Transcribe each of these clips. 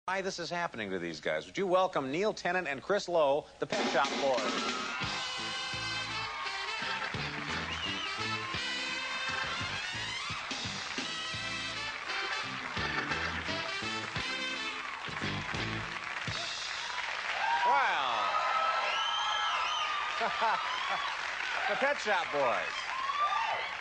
Why this is happening to these guys. Would you welcome Neil Tennant and Chris Lowe, the Pet Shop Boys? Wow. The Pet Shop Boys.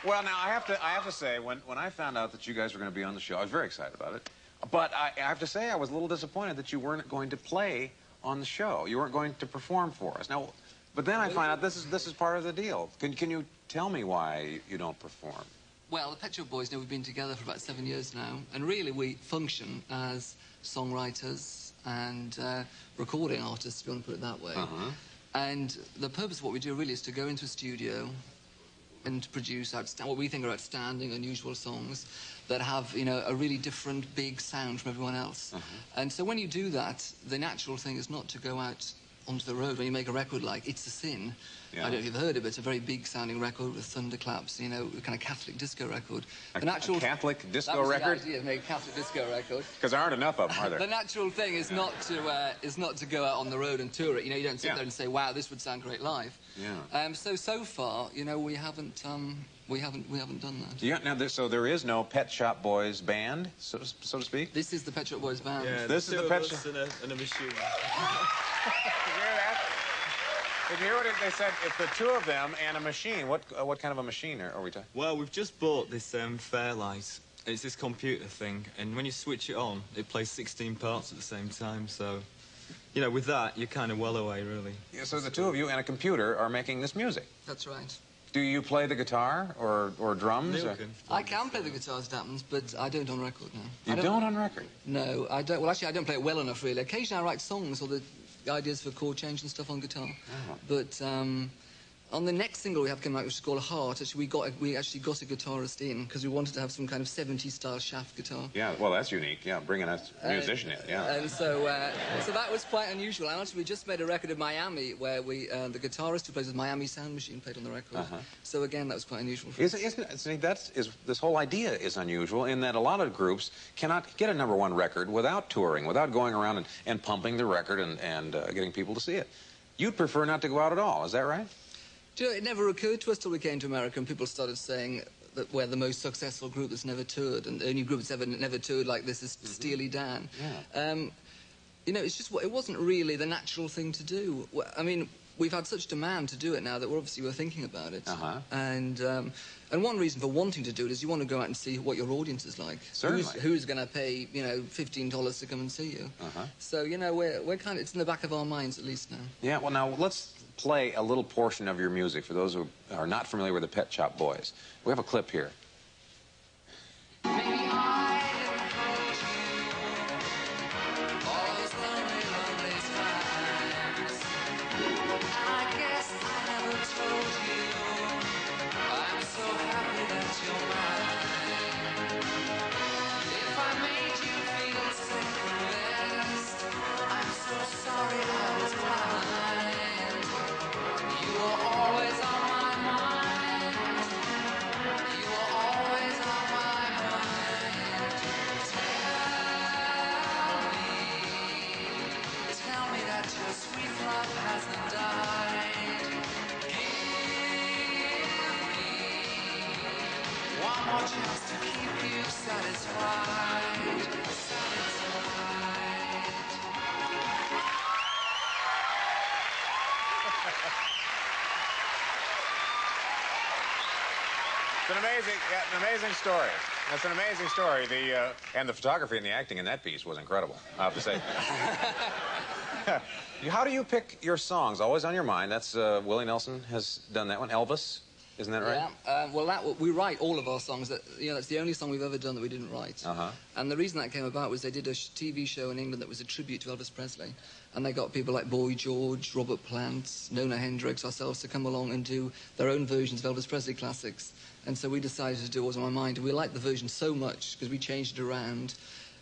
Well, now, I have to say, when I found out that you guys were going to be on the show, I was very excited about it. But I have to say, I was a little disappointed that you weren't going to play on the show. You weren't going to perform for us. Now, but then I find out this is part of the deal. Can you tell me why you don't perform? Well, the Pet Shop Boys, we've been together for about 7 years now, and really we function as songwriters and recording artists, if you want to put it that way. And the purpose of what we do really is to go into a studio and produce what we think are outstanding, unusual songs that have, you know, a really different, big sound from everyone else. And so when you do that, the natural thing is not to go out onto the road when you make a record like It's a Sin. I don't know if you've heard of it. It's a very big-sounding record with thunderclaps, you know, a kind of Catholic disco record. A Catholic disco record? That was the idea, make a Catholic disco record. Because there aren't enough of them, are there? The natural thing is not to go out on the road and tour it. You know, you don't sit there and say, "Wow, this would sound great live." So far, you know, we haven't done that. Yeah. Now, so there is no Pet Shop Boys band, so to speak. This is the Pet Shop Boys band. Yeah, this is the Pet Shop. And a machine. Did you hear what they said? It's the two of them and a machine. What kind of a machine are we talking? Well, we've just bought this Fairlight. It's this computer thing, and when you switch it on, it plays 16 parts at the same time. So, you know, with that, you're kind of well away, really. Yeah, so the two of you and a computer are making this music. That's right. Do you play the guitar or drums? I can play the guitars, Dappens, but I don't on record now. You don't on record? No, I don't. Well, actually, I don't play it well enough, really. Occasionally, I write songs or the ideas for chord change and stuff on guitar. But on the next single we have coming out, which is called Heart, we actually got a guitarist in because we wanted to have some kind of 70s style shaft guitar. Yeah, well, that's unique. Yeah, bringing a musician in. Yeah. And so that was quite unusual. And actually, we just made a record in Miami where the guitarist who plays with Miami Sound Machine played on the record. So again, that was quite unusual. This whole idea is unusual in that a lot of groups cannot get a #1 record without touring, without going around and pumping the record and getting people to see it. You'd prefer not to go out at all, is that right? Do you know, it never occurred to us till we came to America and people started saying that we're the most successful group that's never toured, and the only group that's never toured like this is Steely Dan. You know, it's just it wasn't really the natural thing to do. I mean, we've had such demand to do it now that we're thinking about it. And one reason for wanting to do it is you want to go out and see what your audience is like. Certainly. Who's going to pay, you know, $15 to come and see you? So, you know, we're kind of, it's in the back of our minds at least now. Yeah, well, now let's play a little portion of your music for those who are not familiar with the Pet Shop Boys. We have a clip here. Just to keep you satisfied, It's an amazing story. That's an amazing story. And the photography and the acting in that piece was incredible, I have to say. How do you pick your songs? Always on your mind. That's Willie Nelson has done that one. Elvis. Isn't that right? Yeah. Well, we write all of our songs. You know, that's the only song we've ever done that we didn't write. And the reason that came about was they did a TV show in England that was a tribute to Elvis Presley. And they got people like Boy George, Robert Plant, Nona Hendrix, ourselves to come along and do their own versions of Elvis Presley classics. And so we decided to do what was on my mind. And we liked the version so much because we changed it around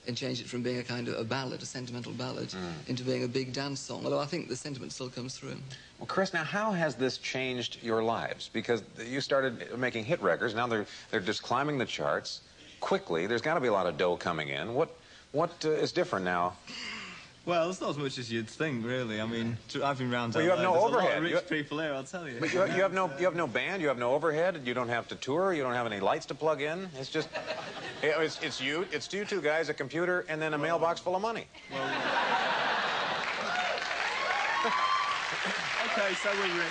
and changed it from being a kind of a ballad, a sentimental ballad, into being a big dance song. Although I think the sentiment still comes through. Well, Chris, now how has this changed your lives? Because you started making hit records. Now they're just climbing the charts quickly. There's got to be a lot of dough coming in. What is different now Well, it's not as much as you'd think, really. I mean, I've been round Well, you have no there's overhead. a lot of rich people here, I'll tell you. But you have no band, you have no overhead, you don't have to tour, you don't have any lights to plug in. It's just, it's you two guys, a computer, and then a mailbox full of money. Well, okay, so we're rich.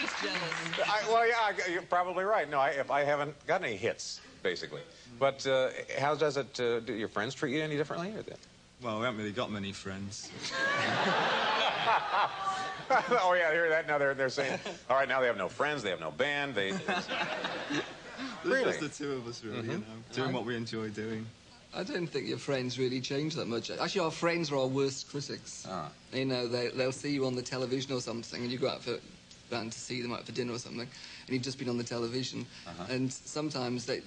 Just jealous. Well, yeah, you're probably right. No, I haven't got any hits, basically. But how does it, do your friends treat you any differently? Or Well, we haven't really got many friends. Oh, yeah, I hear that. Now they're saying, all right, now they have no friends, they have no band, There's Really? just the two of us, really, you know, doing what we enjoy doing. I don't think your friends really change that much. Actually, our friends are our worst critics. Ah. You know, they'll see you on the television or something, and you go out to see them out for dinner or something, and you've just been on the television, and sometimes they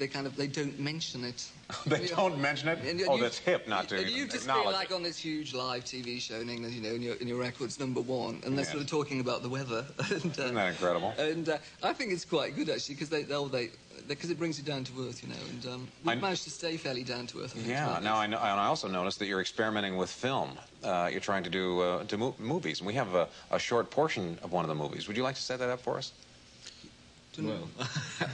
don't mention it. They don't mention it? And Oh, that's hip not to And you've just been acknowledge like it. on this huge live TV show in England, you know, and your record's #1, and they're Yes. sort of talking about the weather. And, Isn't that incredible? And I think it's quite good actually, because it brings you down to earth, you know, and we've managed to stay fairly down to earth. I think, Yeah, throughout now this. I know, and I also noticed that you're experimenting with film. You're trying to do movies, and we have a short portion of one of the movies. Would you like to set that up for us? Well,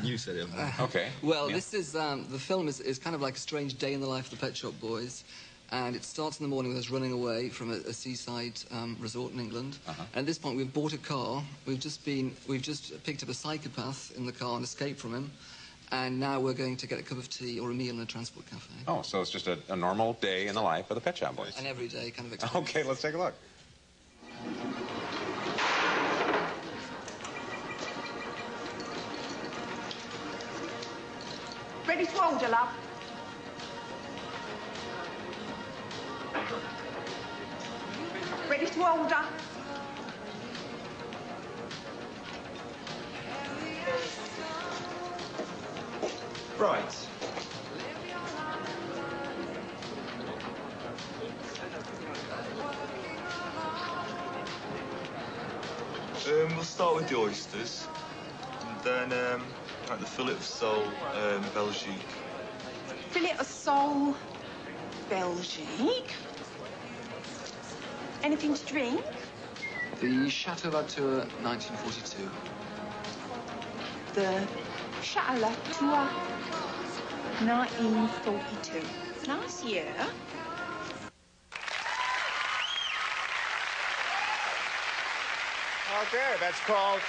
you said it. Okay. Well, Yeah. this is the film is kind of like a strange day in the life of the Pet Shop Boys, and it starts in the morning with us running away from a seaside resort in England. And at this point, we've bought a car. We've just picked up a psychopath in the car and escaped from him, and now we're going to get a cup of tea or a meal in a transport cafe. Oh, so it's just a normal day in the life of the Pet Shop Boys. An everyday kind of experience. Okay, let's take a look. Ready to order, love? Ready to order? Right. We'll start with the oysters, and then like the fillet of sole, Belgique. Fillet of sole, Belgique. Anything to drink? The Chateau Latour, 1942. The Chateau Latour, 1942. Nice year. Okay, that's called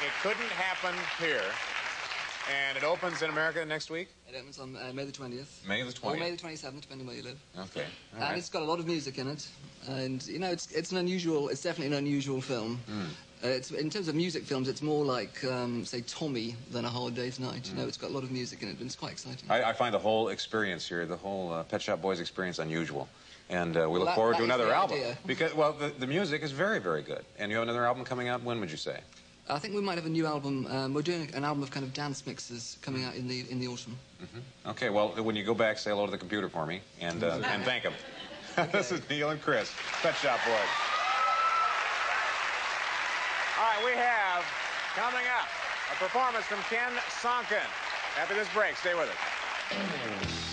It Couldn't Happen Here. And it opens in America next week? It opens on May the 20th. May the 20th. Or May the 27th, depending where you live. Okay. All And right. it's got a lot of music in it, and you know it's definitely an unusual film. It's in terms of music films, it's more like say Tommy than A Hard Day's Night. You know, it's got a lot of music in it, and it's quite exciting. I find the whole experience here, the whole Pet Shop Boys experience, unusual. And we look forward to that is another the album. idea. Because, well, the music is very, very good. And you have another album coming out, when would you say? I think we might have a new album. We're doing an album of kind of dance mixes coming out in the autumn. Okay, well, when you go back, say hello to the computer for me and thank him. This is Neil and Chris, Pet Shop Boys. All right, we have coming up a performance from Ken Sonkin. After this break, stay with us.